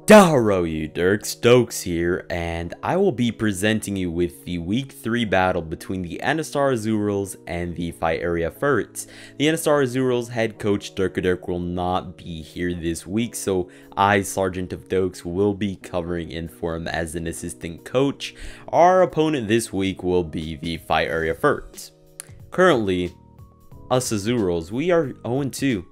Hello you Dirks, Doakes here, and I will be presenting you with the Week 3 battle between the Anistar Azurills and the Fight Area Furrets. The Anistar Azurills head coach Dirk will not be here this week, so I, Sergeant of Doakes, will be covering in for him as an assistant coach. Our opponent this week will be the Fight Area Furrets. Currently, us Azurills, we are 0-2.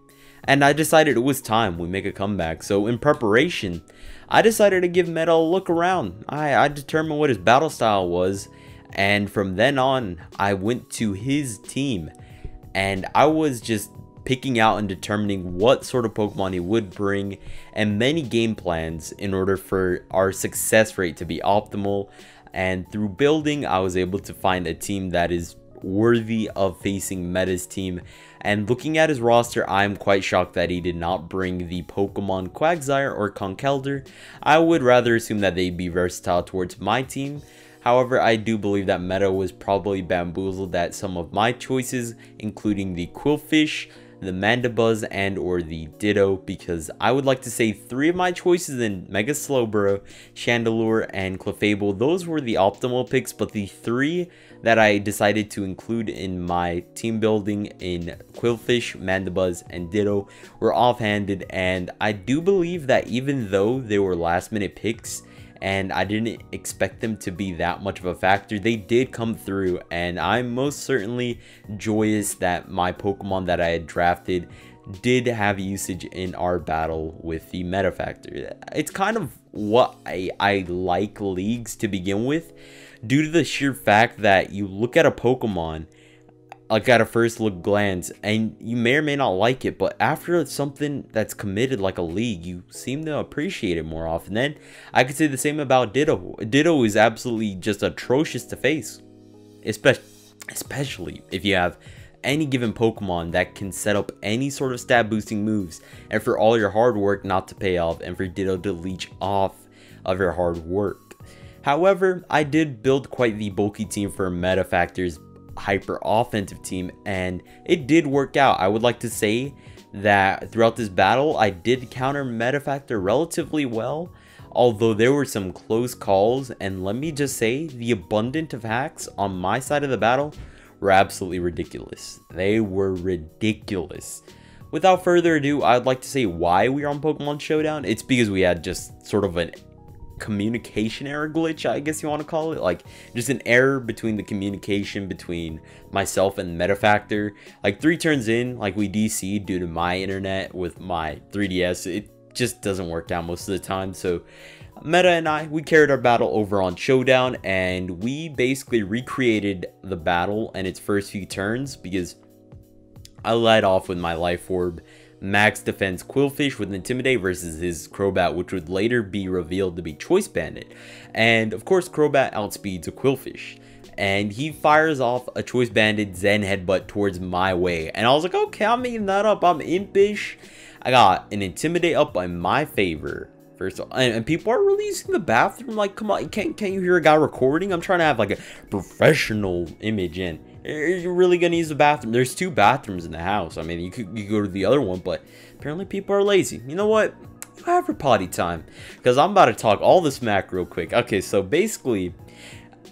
And I decided it was time we make a comeback. So in preparation, I decided to give Meta a look around. I determined what his battle style was. And from then on, I went to his team. And I was just picking out and determining what sort of Pokemon he would bring. And many game plans in order for our success rate to be optimal. And through building, I was able to find a team that is worthy of facing Meta's team. And looking at his roster, I'm quite shocked that he did not bring the Pokemon Quagsire or Conkeldurr. I would rather assume that they'd be versatile towards my team. However, I do believe that Meta was probably bamboozled at some of my choices, including the Qwilfish, the Mandibuzz, and or the Ditto, because I would like to say 3 of my choices in Mega Slowbro, Chandelure, and Clefable, those were the optimal picks, but the 3 that I decided to include in my team building in Qwilfish, Mandibuzz, and Ditto were offhanded, and I do believe that even though they were last minute picks, and I didn't expect them to be that much of a factor, they did come through, and I'm most certainly joyous that my Pokemon that I had drafted did have usage in our battle with the meta factor. It's kind of what I like leagues to begin with, due to the sheer fact that you look at a Pokemon like at a first look glance and you may or may not like it, but after it's something that's committed like a league, you seem to appreciate it more often. Then I could say the same about Ditto. Ditto is absolutely just atrocious to face, especially if you have any given Pokemon that can set up any sort of stat boosting moves, and for all your hard work not to pay off, and for Ditto to leech off of your hard work. However, I did build quite the bulky team for Meta Factor's hyper offensive team, and it did work out. I would like to say that throughout this battle, I did counter Meta Factor relatively well, although there were some close calls, and let me just say, the abundance of hacks on my side of the battle were absolutely ridiculous. They were ridiculous. Without further ado, I'd like to say why we are on Pokemon Showdown. It's because we had just sort of an communication error glitch, I guess you want to call it, like just an error between the communication between myself and Metafactor. Like 3 turns in, like we DC'd due to my internet with my 3DS. It just doesn't work out most of the time. So Meta and we carried our battle over on Showdown, and we basically recreated the battle and its first few turns, because I led off with my Life Orb Max Defense Qwilfish with Intimidate versus his Crobat, which would later be revealed to be Choice Bandit. And of course, Crobat outspeeds a Qwilfish, and he fires off a Choice Bandit Zen Headbutt towards my way. And I was like, okay, I'm eating that up. I'm impish. I got an Intimidate up in my favor. First of all, and people are really using the bathroom. Like, come on, can't you hear a guy recording? I'm trying to have like a professional image in. You're really gonna use the bathroom? There's 2 bathrooms in the house. I mean, you could go to the other one, but apparently people are lazy. You know what? You have your potty time, because I'm about to talk all this smack real quick. Okay, so basically,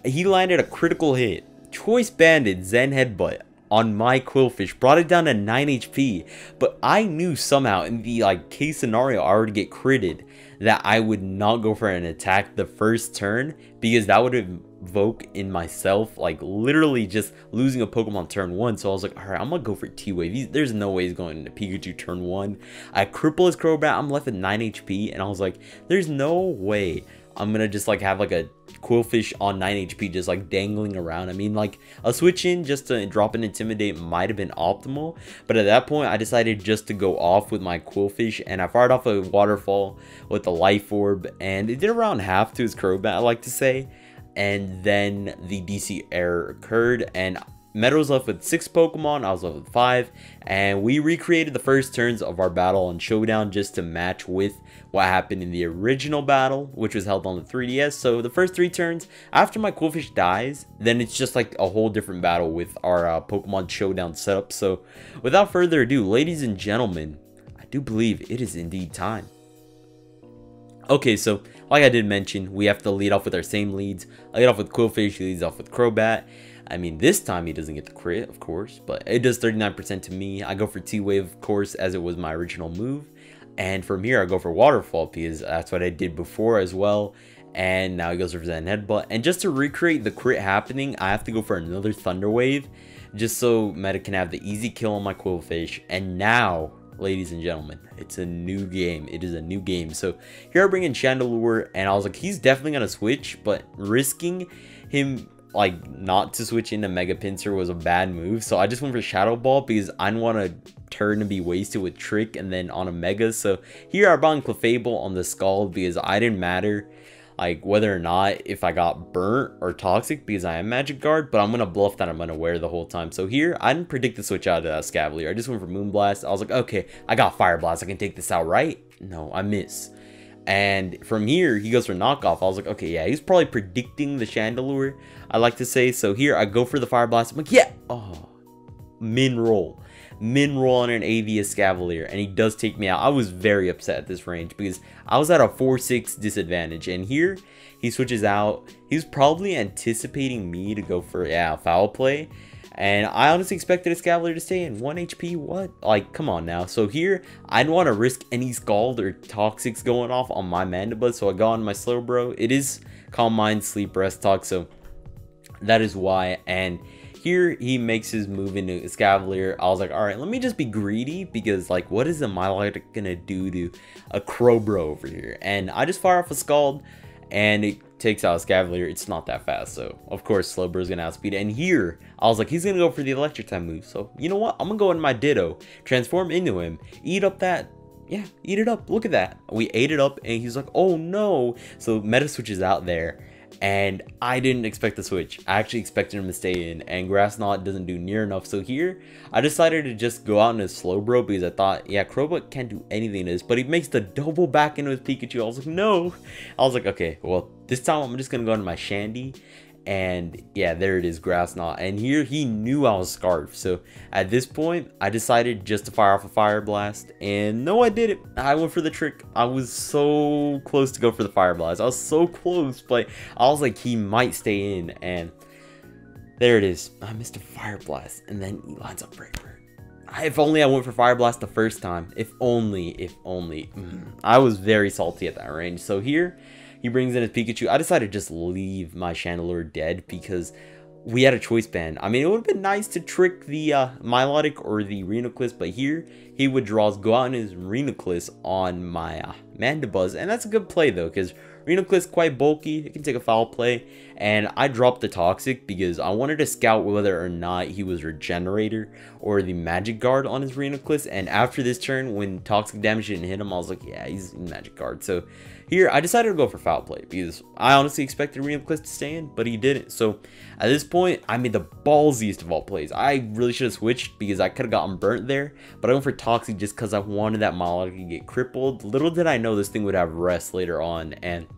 he landed a critical hit. Choice Bandit Zen Headbutt on my Qwilfish, brought it down to 9 HP, but I knew somehow in the like case scenario I would get critted that I would not go for an attack the first turn, because that would evoke in myself like literally just losing a Pokemon turn 1. So I was like, alright, I'm gonna go for T-Wave. There's no way he's going to Pikachu turn 1. I cripple his Crobat, I'm left with 9 HP, and I was like, there's no way I'm gonna just like have like a Qwilfish on 9 HP just like dangling around. I mean, like a switch in just to drop an Intimidate might have been optimal, but at that point I decided just to go off with my Qwilfish, and I fired off a Waterfall with the Life Orb, and it did around half to his Crobat, I like to say. And then the DC error occurred, and Meta was left with 6 Pokemon, I was left with 5, and we recreated the first turns of our battle on Showdown just to match with what happened in the original battle, which was held on the 3DS. So the first 3 turns, after my Qwilfish dies, then it's just like a whole different battle with our Pokemon Showdown setup. So without further ado, ladies and gentlemen, I do believe it is indeed time. Okay, so like I did mention, we have to lead off with our same leads. I lead off with Quillfish, he leads off with Crobat. I mean, this time he doesn't get the crit, of course, but it does 39% to me. I go for T-Wave, of course, as it was my original move. And from here, I go for Waterfall because that's what I did before as well. And now he goes for Zen Headbutt. And just to recreate the crit happening, I have to go for another Thunder Wave, just so Meta can have the easy kill on my Quillfish. And now, ladies and gentlemen, it's a new game. It is a new game. So here I bring in Chandelure, and I was like, he's definitely gonna switch, but risking him like not to switch into Mega Pinsir was a bad move. So I just went for Shadow Ball because I didn't want to turn to be wasted with Trick and then on a Mega. So here I brought in Clefable on the Scald because I didn't matter like whether or not if I got burnt or toxic because I am Magic Guard, but I'm gonna bluff that I'm gonna wear the whole time. So here I didn't predict the switch out of that Scavalier. I just went for Moonblast. I was like, okay, I got Fire Blast, I can take this out, right? No, I miss. And from here he goes for Knockoff. I was like, okay, yeah, he's probably predicting the Chandelure, I like to say. So here I go for the Fire Blast. I'm like, yeah, oh, min roll on an AV Escavalier, and he does take me out. I was very upset at this range because I was at a 4-6 disadvantage, and here he switches out. He's probably anticipating me to go for, yeah, Foul Play, and I honestly expected Escavalier to stay in 1 HP. What? Like, come on now. So here I didn't want to risk any Scald or Toxics going off on my Mandibuzz, so I got on my Slowbro. It is Calm Mind, Sleep, Rest, Talk, so that is why. And here he makes his move into Escavalier. I was like, all right, let me just be greedy because, like, what is the Milotic gonna do to a Crowbro over here? And I just fire off a Scald, and it takes out Escavalier. It's not that fast, so of course Slowbro's gonna outspeed it. And here I was like, he's gonna go for the Electric type move. So you know what? I'm gonna go in my Ditto, transform into him, eat up that. Yeah, eat it up. Look at that. We ate it up, and he's like, oh no. So Meta switches out there. And I didn't expect the switch. I actually expected him to stay in, and Grass Knot doesn't do near enough. So here, I decided to just go out in his Slowbro because I thought, yeah, Crobat can't do anything to this. But he makes the double back into his Pikachu. I was like, no. I was like, okay, well, this time I'm just going to go into my Shandy. And yeah, there it is, Grass Knot. And here he knew I was Scarf. So at this point, I decided just to fire off a Fire Blast. And no, I did it. I went for the Trick. I was so close to go for the Fire Blast. I was so close, but I was like, he might stay in. And there it is. I missed a Fire Blast. And then he lines up Braver. If only I went for Fire Blast the first time. If only. I was very salty at that range. So here, he brings in his Pikachu. I decided to just leave my Chandelure dead because we had a choice band. I mean, it would have been nice to trick the Milotic or the Rhenoclist, but here he would go out in his Rhenoclist on my Mandibuzz, and that's a good play though because Rhenoclist quite bulky. It can take a Foul Play, and I dropped the Toxic because I wanted to scout whether or not he was Regenerator or the Magic Guard on his Rhenoclist. And after this turn, when Toxic damage didn't hit him, I was like, yeah, he's Magic Guard. So here, I decided to go for Foul Play because I honestly expected Rhenoclist to stay in, but he didn't. So at this point, I made the ballsiest of all plays. I really should have switched because I could have gotten burnt there, but I went for Toxic just because I wanted that Milotic to get crippled. Little did I know this thing would have Rest later on, and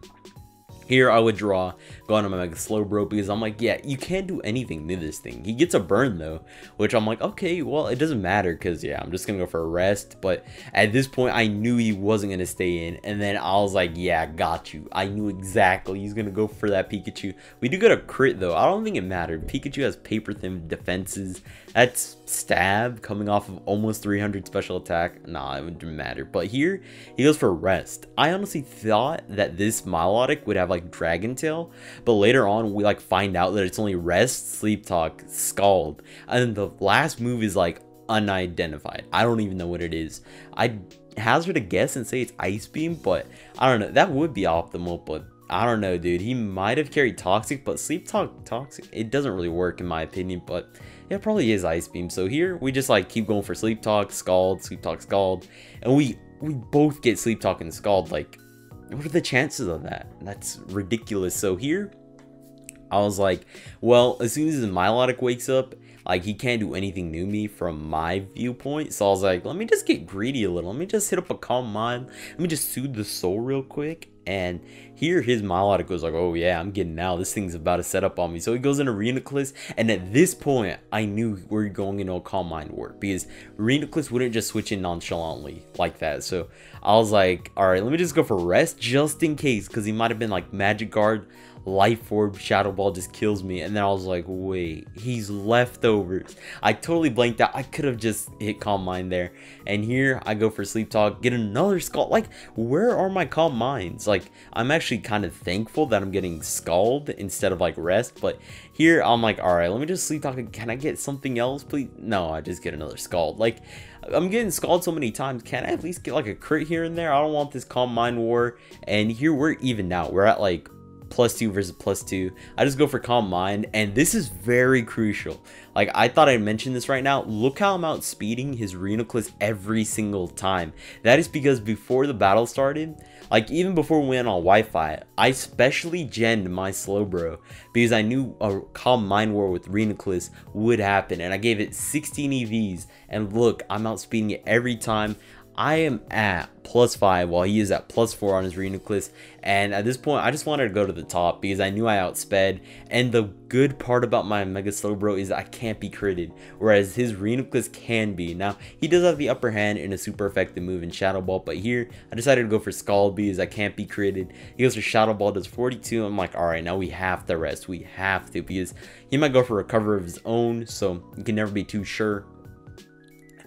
here I would draw, go on to my Mega Slowbro because I'm like, yeah, you can't do anything to this thing. He gets a burn though, which I'm like, okay, well, it doesn't matter because, yeah, I'm just going to go for a Rest. But at this point, I knew he wasn't going to stay in. And then I was like, yeah, got you. I knew exactly he's going to go for that Pikachu. We do get a crit though. I don't think it mattered. Pikachu has paper thin defenses. That's Stab coming off of almost 300 special attack. Nah, it wouldn't matter. But here, he goes for Rest. I honestly thought that this Milotic would have like Dragon Tail, but later on we like find out that it's only Rest, Sleep Talk, Scald, and then the last move is like unidentified. I don't even know what it is. I hazard a guess and say it's Ice Beam, but I don't know. That would be optimal, but I don't know, dude. He might have carried Toxic, but Sleep Talk, Toxic, it doesn't really work in my opinion, but yeah, it probably is Ice Beam. So here we just like keep going for Sleep Talk, Scald, Sleep Talk, Scald, and we both get Sleep Talk and Scald. Like, what are the chances of that? That's ridiculous. So here, I was like, well, as soon as Milotic wakes up, like, he can't do anything to me from my viewpoint. So I was like, let me just get greedy a little. Let me just hit up a Calm Mind. Let me just soothe the soul real quick. And here his melodic was like, oh yeah, I'm getting out, this thing's about to set up on me. So he goes into Reuniclus, and at this point I knew we were going into a Calm Mind work, because Reuniclus wouldn't just switch in nonchalantly like that. So I was like, all right, let me just go for rest just in case, because he might have been like Magic Guard, Life Orb, Shadow Ball just kills me. And then I was like, wait, he's leftovers. I totally blanked out. I could have just hit Calm Mind there. And here I go for Sleep Talk, get another Scald. Like, where are my Calm Minds? Like, I'm actually kind of thankful that I'm getting Scald instead of like rest. But here I'm like, all right, let me just Sleep Talk. Can I get something else, please? No, I just get another Scald. Like, I'm getting Scald so many times. Can I at least get like a crit here and there? I don't want this Calm Mind war. And here we're even now. We're at like +2 versus +2. I just go for Calm Mind, and this is very crucial. Like, I thought I'd mention this right now. Look how I'm outspeeding his Reuniclus every single time. That is because before the battle started, like even before we went on Wi-Fi, I specially genned my Slowbro because I knew a Calm Mind war with Reuniclus would happen, and I gave it 16 EVs, and look, I'm outspeeding it every time. I am at +5 while he is at +4 on his Reuniclus, and at this point I just wanted to go to the top because I knew I outsped. And the good part about my Mega Slowbro is I can't be critted, whereas his Reuniclus can be. Now he does have the upper hand in a super effective move in Shadow Ball, but here I decided to go for Scald because I can't be critted. He goes for Shadow Ball, does 42. I'm like, alright, now we have to rest, we have to, because he might go for recover of his own, so you can never be too sure.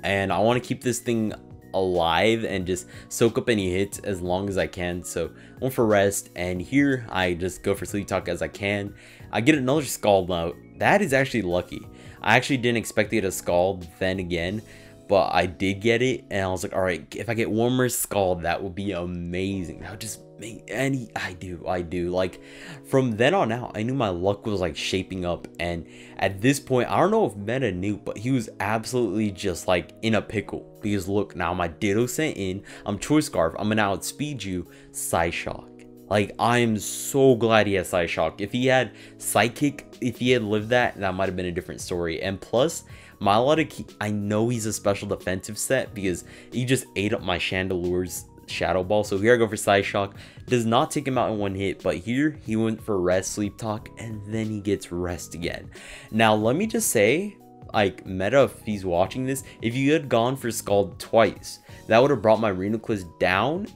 And I want to keep this thing alive and just soak up any hits as long as I can. So I went for rest, and here I just go for Sleep Talk as I can. I get another Scald now. That is actually lucky. I actually didn't expect to get a Scald then again, but I did get it, and I was like, all right, if I get one more Scald, that would be amazing. That would just make any. I do. Like, from then on out, I knew my luck was like shaping up, and at this point, I don't know if Meta knew, but he was absolutely just like in a pickle. Because look, now my Ditto sent in, I'm Choice Scarf, I'm gonna outspeed you, Psyshock. Like, I am so glad he has Psyshock. If he had Psychic, if he had lived that might have been a different story. And plus, Milotic, I know he's a special defensive set because he just ate up my Chandelure's Shadow Ball. So here I go for Psyshock. Does not take him out in one hit, but here he went for rest, Sleep Talk, and then he gets rest again. Now, let me just say, like, Meta, if he's watching this, if you had gone for Scald twice, that would have brought my Reuniclus down.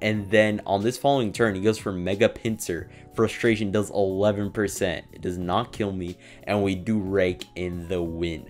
And then on this following turn, he goes for Mega Pincer. Frustration does 11%. It does not kill me, and we do rake in the win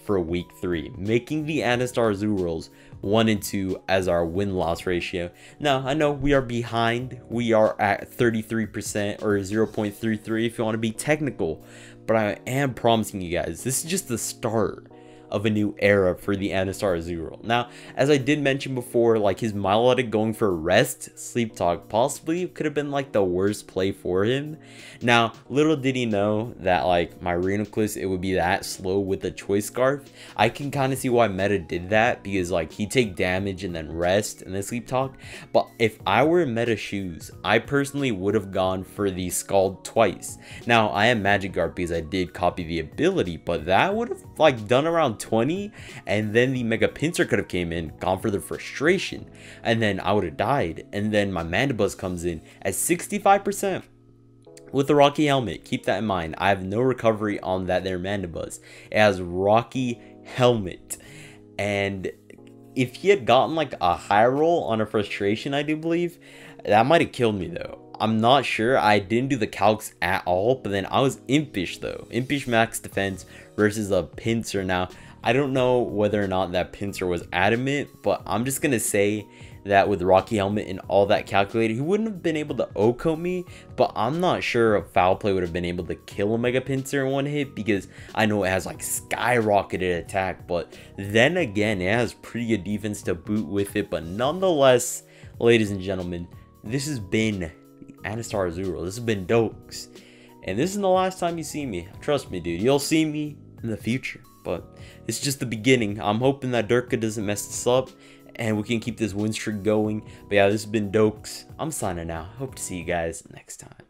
for week 3, making the Anistar Azurills 1 and 2 as our win-loss ratio. Now, I know we are behind. We are at 33% or 0.33 if you want to be technical. But I am promising you guys, this is just the start of a new era for the Anistar Azurill. Now, as I did mention before, like, his Milotic going for rest, Sleep Talk, possibly could have been like the worst play for him. Now, little did he know that like my Reuniclus, it would be that slow with the Choice Scarf. I can kind of see why Meta did that, because like he'd take damage and then rest and then Sleep Talk. But if I were in Meta shoes, I personally would have gone for the Scald twice. Now, I am Magic Guard because I did copy the ability, but that would have like done around 20, and then the Mega Pincer could have came in, gone for the Frustration, and then I would have died. And then my Mandibuzz comes in at 65% with the Rocky Helmet. Keep that in mind. I have no recovery on that there Mandibuzz. It has Rocky Helmet, and if he had gotten like a high roll on a Frustration, I do believe that might have killed me though. I'm not sure. I didn't do the calcs at all, but then I was Impish though. Impish max defense versus a Pincer. Now, I don't know whether or not that Pincer was adamant, but I'm just going to say that with Rocky Helmet and all that calculated, he wouldn't have been able to OHKO me, but I'm not sure if Foul Play would have been able to kill a Mega Pincer in one hit, because I know it has like skyrocketed attack, but then again, it has pretty good defense to boot with it. But nonetheless, ladies and gentlemen, this has been Anistar Azurill. This has been Doakes, and this isn't the last time you see me. Trust me, dude, you'll see me in the future, but it's just the beginning. I'm hoping that Durka doesn't mess this up and we can keep this win streak going. But yeah, this has been Doakes. I'm signing out. Hope to see you guys next time.